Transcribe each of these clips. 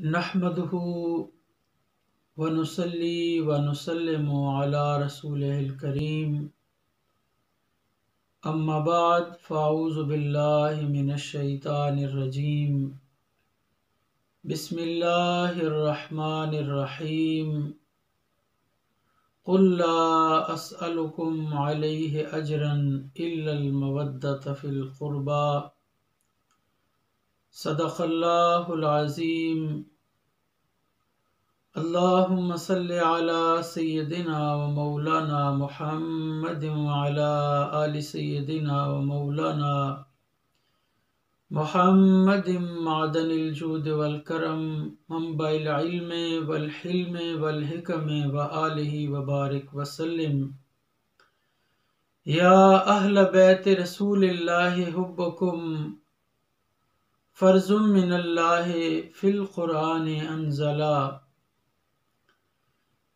نحمده ونصلي ونسلم على رسوله الكريم أما بعد فأعوذ بالله من الشيطان الرجيم بسم الله الرحمن الرحيم قل لا أسألكم عليه أجرا إلا المودة في القربى صدق الله العظيم اللهم صل على سيدنا ومولانا محمد وعلى آل سيدنا ومولانا محمد معدن الجود والكرم منبع العلم والحلم والحكم وآله وبارك وسلم يا أهل بيت رسول الله حبكم فرض من الله في القرآن أنزلا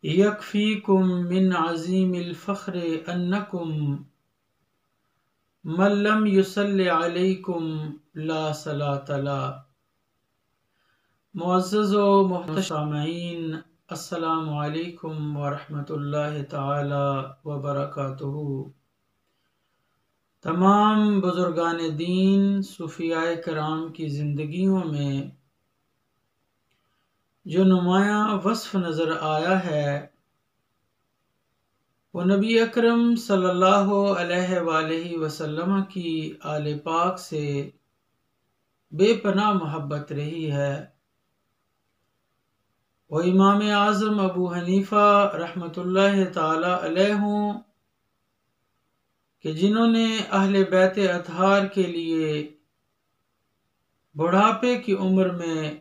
يكفيكم من عظيم الفخر أنكم من لم يصل عليكم لا صلاة له. معزز و محترم سامعین، السلام علیکم ورحمۃ اللہ تعالی وبرکاتہ. تمام بزرگان دین صوفیاء کرام کی زندگیوں میں جو نمایاں وصف نظر آیا ہے وہ نبی اکرم صلی اللہ علیہ وآلہ وسلم کی آل پاک سے بے پناہ محبت رہی ہے. وہ امام اعظم ابو حنیفہ رحمۃ اللہ تعالی علیہ ہوں کہ جنہوں نے اہل بیت اطہار کے لیے بڑھاپے کی عمر میں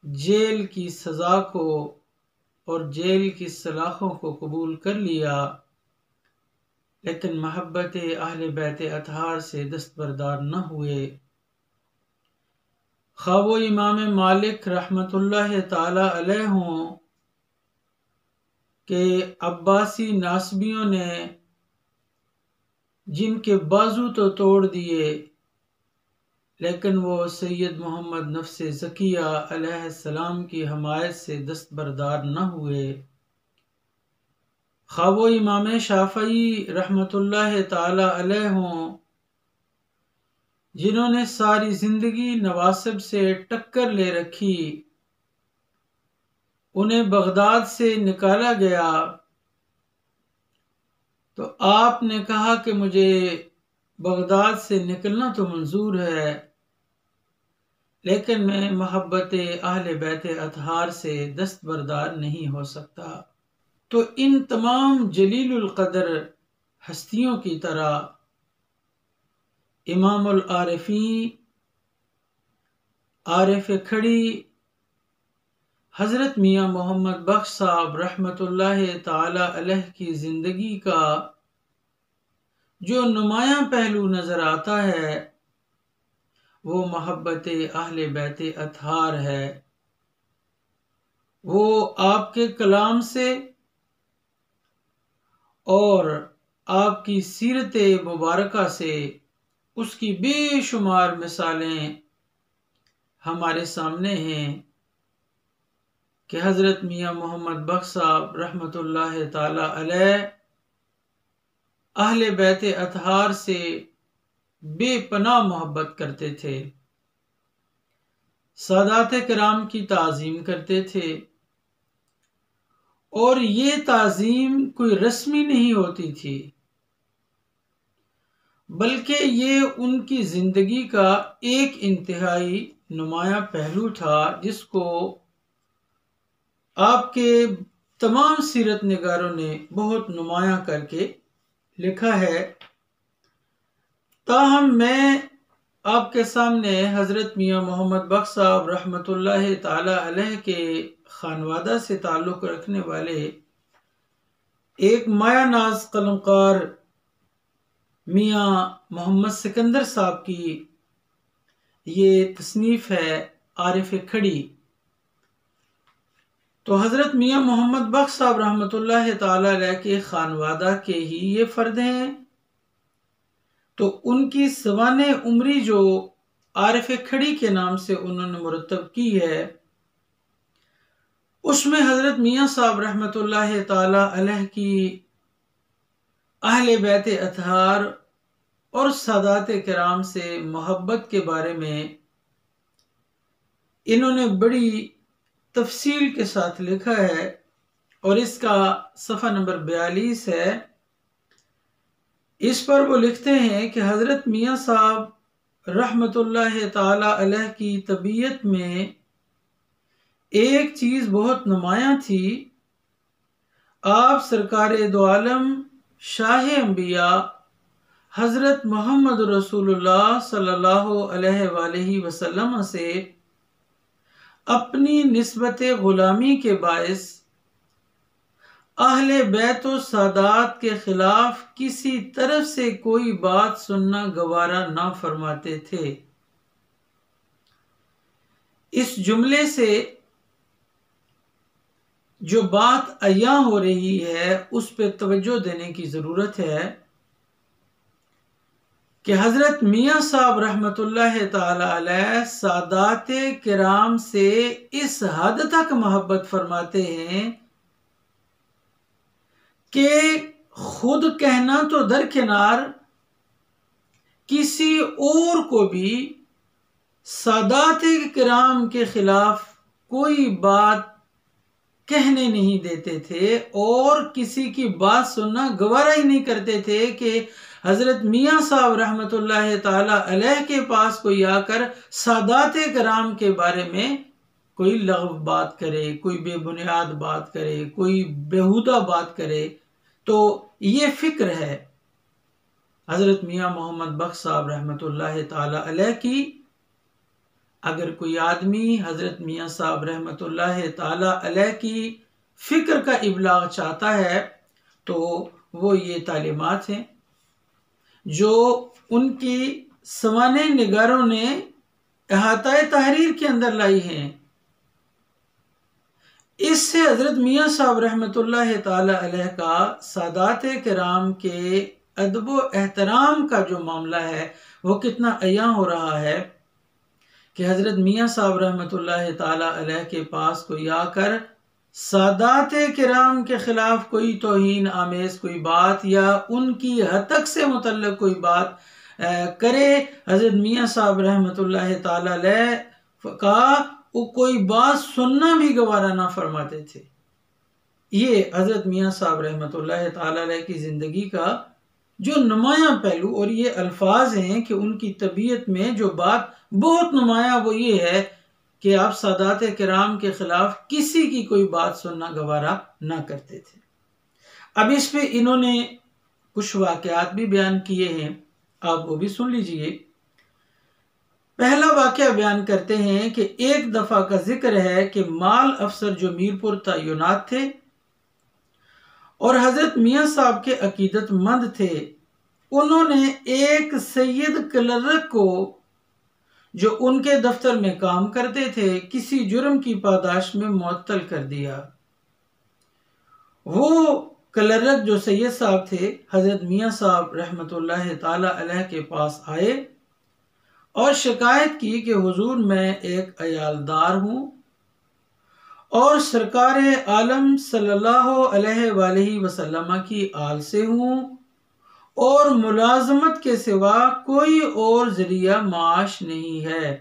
جیل کی سزا کو اور جیل کی سلاخوں کو قبول کر لیا، لیکن محبت اہل بیت اطہار سے دستبردار نہ ہوئے. خواہ وہ امام مالک رحمۃ اللہ تعالی علیہ ہوں کہ عباسی ناسبیوں نے جن کے بازو تو توڑ دیے لیکن وہ سید محمد نفس زکیہ علیہ السلام کی حمایت سے دستبردار نہ ہوئے. خواہ وہ امام شافعی رحمۃ اللہ تعالی علیہ ہوں جنہوں نے ساری زندگی نواسب سے ٹکر لے رکھی، انہیں بغداد سے نکالا گیا تو آپ نے کہا کہ مجھے بغداد سے نکلنا تو منظور ہے لیکن میں محبت اہل بیت اطہار سے دستبردار نہیں ہو سکتا. تو ان تمام جلیل القدر ہستیوں کی طرح امام العارفین عارف کھڑی حضرت میاں محمد بخش صاحب رحمۃ اللہ تعالی علیہ کی زندگی کا جو نمایاں پہلو نظر آتا ہے وہ محبت اہل بیت اطہار ہے. وہ آپ کے کلام سے اور آپ کی سیرت مبارکہ سے اس کی بے شمار مثالیں ہمارے سامنے ہیں کہ حضرت میاں محمد بخش صاحب رحمۃ اللہ تعالی علیہ اہل بیت اطہار سے بے پناہ محبت کرتے تھے، سادات کرام کی تعظیم کرتے تھے، اور یہ تعظیم کوئی رسمی نہیں ہوتی تھی بلکہ یہ ان کی زندگی کا ایک انتہائی نمایاں پہلو تھا جس کو آپ کے تمام سیرت نگاروں نے بہت نمایاں کر کے لکھا ہے. تاہم میں آپ کے سامنے حضرت میاں محمد بخش صاحب رحمۃ اللہ تعالی علیہ کے خانوادہ سے تعلق رکھنے والے ایک مایہ ناز قلمکار میاں محمد سکندر صاحب کی یہ تصنیف ہے عارف کھڑی. تو حضرت میاں محمد بخش صاحب رحمۃ اللہ تعالی علیہ کے خانوادہ کے ہی یہ فرد ہیں، تو ان کی سوانح عمری جو عارف کھڑی کے نام سے انہوں نے مرتب کی ہے اس میں حضرت میاں صاحب رحمۃ اللہ تعالی علیہ کی اہل بیت اطہار اور سادات کرام سے محبت کے بارے میں انہوں نے بڑی تفصیل کے ساتھ لکھا ہے، اور اس کا صفحہ نمبر 42 ہے۔ اس پر وہ لکھتے ہیں کہ حضرت میاں صاحب رحمۃ اللہ تعالی علیہ کی طبیعت میں ایک چیز بہت نمایاں تھی۔ آپ سرکار دو عالم شاہ انبیاء حضرت محمد رسول اللہ صلی اللہ علیہ وآلہ وسلم سے اپنی نسبت غلامی کے باعث اہل بیت و سادات کے خلاف کسی طرف سے کوئی بات سننا گوارا نہ فرماتے تھے۔ اس جملے سے جو بات عیاں ہو رہی ہے اس پہ توجہ دینے کی ضرورت ہے کہ حضرت میاں صاحب رحمۃ اللہ تعالی علیہ سادات کرام سے اس حد تک محبت فرماتے ہیں کہ خود کہنا تو درکنار، کسی اور کو بھی سادات کرام کے خلاف کوئی بات کہنے نہیں دیتے تھے، اور کسی کی بات سننا گوارا ہی نہیں کرتے تھے کہ حضرت میاں صاحب رحمۃ اللہ تعالی علیہ کے پاس کوئی آ کر سادات کرام کے بارے میں کوئی لغو بات کرے، کوئی بے بنیاد بات کرے، کوئی بیہودہ بات کرے۔ تو یہ فکر ہے حضرت میاں محمد بخش صاحب رحمۃ اللہ تعالی علیہ کی۔ اگر کوئی آدمی حضرت میاں صاحب رحمۃ اللہ تعالی علیہ کی فکر کا ابلاغ چاہتا ہے تو وہ یہ تعلیمات ہیں جو ان کی سوانح نگاروں نے احاطہ تحریر کے اندر لائی ہیں۔ اس سے حضرت میاں صاحب رحمۃ اللہ تعالی علیہ کا سادات کرام کے ادب و احترام کا جو معاملہ ہے وہ کتنا عیاں ہو رہا ہے کہ حضرت میاں صاحب رحمۃ اللہ تعالی علیہ کے پاس کوئی آ کر سادات کرام کے خلاف کوئی توہین آمیز کوئی بات یا ان کی ہتک سے متعلق کوئی بات کرے، حضرت میاں صاحب رحمۃ اللہ تعالی علیہ کا وہ کوئی بات سننا بھی گوارا نہ فرماتے تھے۔ یہ حضرت میاں صاحب رحمۃ اللہ تعالی علیہ کی زندگی کا جو نمایاں پہلو اور یہ الفاظ ہیں کہ ان کی طبیعت میں جو بات بہت نمایاں وہ یہ ہے کہ آپ سادات کرام کے خلاف کسی کی کوئی بات سننا گوارا نہ کرتے تھے۔ اب اس پہ انہوں نے کچھ واقعات بھی بیان کیے ہیں، آپ وہ بھی سن لیجئے۔ پہلا واقعہ بیان کرتے ہیں کہ ایک دفعہ کا ذکر ہے کہ مال افسر جو میرپور تعینات تھے اور حضرت میاں صاحب کے عقیدت مند تھے، انہوں نے ایک سید کلرک کو جو ان کے دفتر میں کام کرتے تھے کسی جرم کی پاداش میں معطل کر دیا۔ وہ کلرک جو سید صاحب تھے حضرت میاں صاحب رحمۃ اللہ تعالی علیہ کے پاس آئے اور شکایت کی کہ حضور میں ایک عیالدار ہوں اور سرکار عالم صلی اللہ علیہ وآلہ وسلم کی آل سے ہوں اور ملازمت کے سوا کوئی اور ذریعہ معاش نہیں ہے۔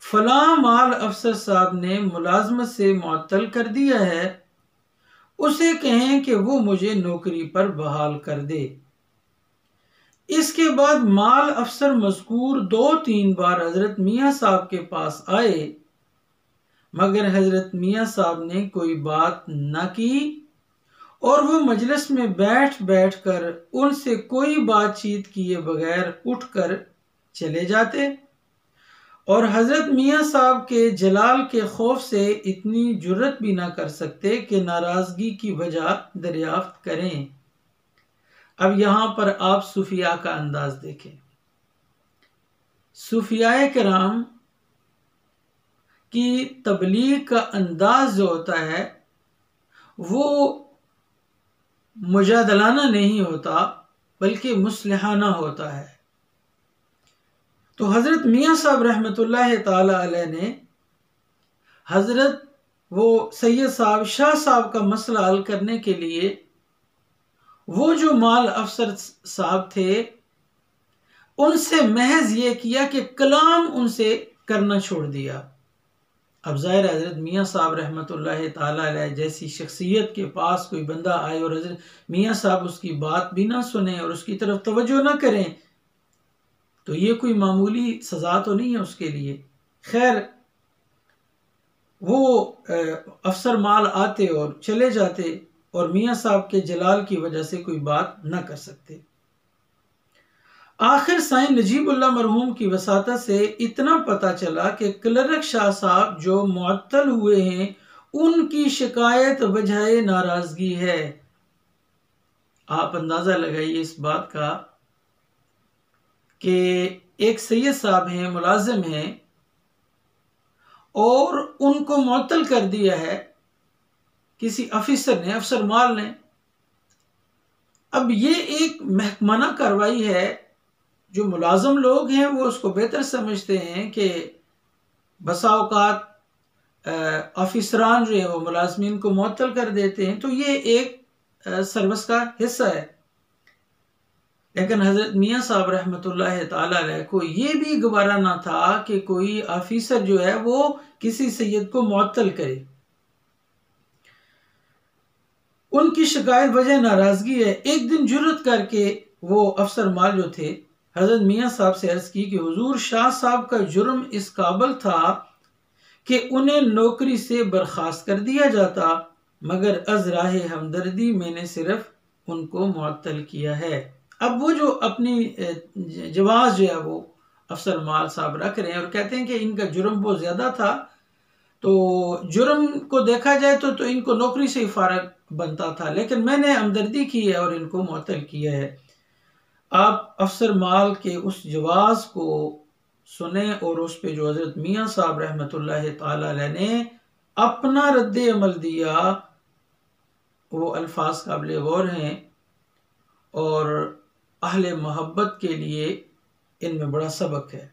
فلاں مال افسر صاحب نے ملازمت سے معطل کر دیا ہے، اسے کہیں کہ وہ مجھے نوکری پر بحال کر دے۔ اس کے بعد مال افسر مذکور 2-3 بار حضرت میاں صاحب کے پاس آئے، مگر حضرت میاں صاحب نے کوئی بات نہ کی اور وہ مجلس میں بیٹھ کر ان سے کوئی بات چیت کیے بغیر اٹھ کر چلے جاتے، اور حضرت میاں صاحب کے جلال کے خوف سے اتنی جرت بھی نہ کر سکتے کہ ناراضگی کی وجہ دریافت کریں۔ اب یہاں پر آپ صوفیاء کا انداز دیکھیں۔ صوفیاء کرام کی تبلیغ کا انداز جو ہوتا ہے وہ مجادلانہ نہیں ہوتا بلکہ مصلحانہ ہوتا ہے۔ تو حضرت میاں صاحب رحمۃ اللہ تعالی علیہ نے حضرت وہ سید صاحب شاہ صاحب کا مسئلہ حل کرنے کے لیے وہ جو مال افسر صاحب تھے ان سے محض یہ کیا کہ کلام ان سے کرنا چھوڑ دیا. اب ظاہر حضرت میاں صاحب رحمۃ اللہ تعالی علیہ جیسی شخصیت کے پاس کوئی بندہ آئے اور حضرت میاں صاحب اس کی بات بھی نہ سنیں اور اس کی طرف توجہ نہ کریں تو یہ کوئی معمولی سزا تو نہیں ہے اس کے لیے. خیر وہ افسر مال آتے اور چلے جاتے اور میاں صاحب کے جلال کی وجہ سے کوئی بات نہ کر سکتے. آخر سائیں نجیب اللہ مرحوم کی وساطت سے اتنا پتا چلا کہ کلرک شاہ صاحب جو معطل ہوئے ہیں ان کی شکایت وجہ ناراضگی ہے. آپ اندازہ لگائیے اس بات کا کہ ایک سید صاحب ہیں، ملازم ہیں، اور ان کو معطل کر دیا ہے کسی افسر نے، افسر مال نے. اب یہ ایک محکمانہ کارروائی ہے. جو ملازم لوگ ہیں وہ اس کو بہتر سمجھتے ہیں کہ بسا اوقات افسران جو ہیں وہ ملازمین کو معطل کر دیتے ہیں تو یہ ایک سروس کا حصہ ہے. لیکن حضرت میاں صاحب رحمۃ اللہ تعالی علیہ کو یہ بھی گوارا نہ تھا کہ کوئی آفیسر جو ہے وہ کسی سید کو معطل کرے. ان کی شکایت وجہ ناراضگی ہے. ایک دن جرت کر کے وہ افسر مال جو تھے حضرت میاں صاحب سے عرض کی کہ حضور شاہ صاحب کا جرم اس قابل تھا کہ انہیں نوکری سے برخاست کر دیا جاتا، مگر از راہ ہمدردی میں نے صرف ان کو معطل کیا ہے. اب وہ جو اپنی جواز جو ہے وہ افسر مال صاحب رکھ رہے ہیں اور کہتے ہیں کہ ان کا جرم بہت زیادہ تھا، تو جرم کو دیکھا جائے تو ان کو نوکری سے ہی فارغ بنتا تھا، لیکن میں نے ہمدردی کی ہے اور ان کو معطل کیا ہے. آپ افسر مال کے اس جواز کو سنیں اور اس پہ جو حضرت میاں صاحب رحمۃ اللہ تعالی علیہ نے اپنا رد عمل دیا وہ الفاظ قابل غور ہیں اور اہل محبت کے لیے ان میں بڑا سبق ہے.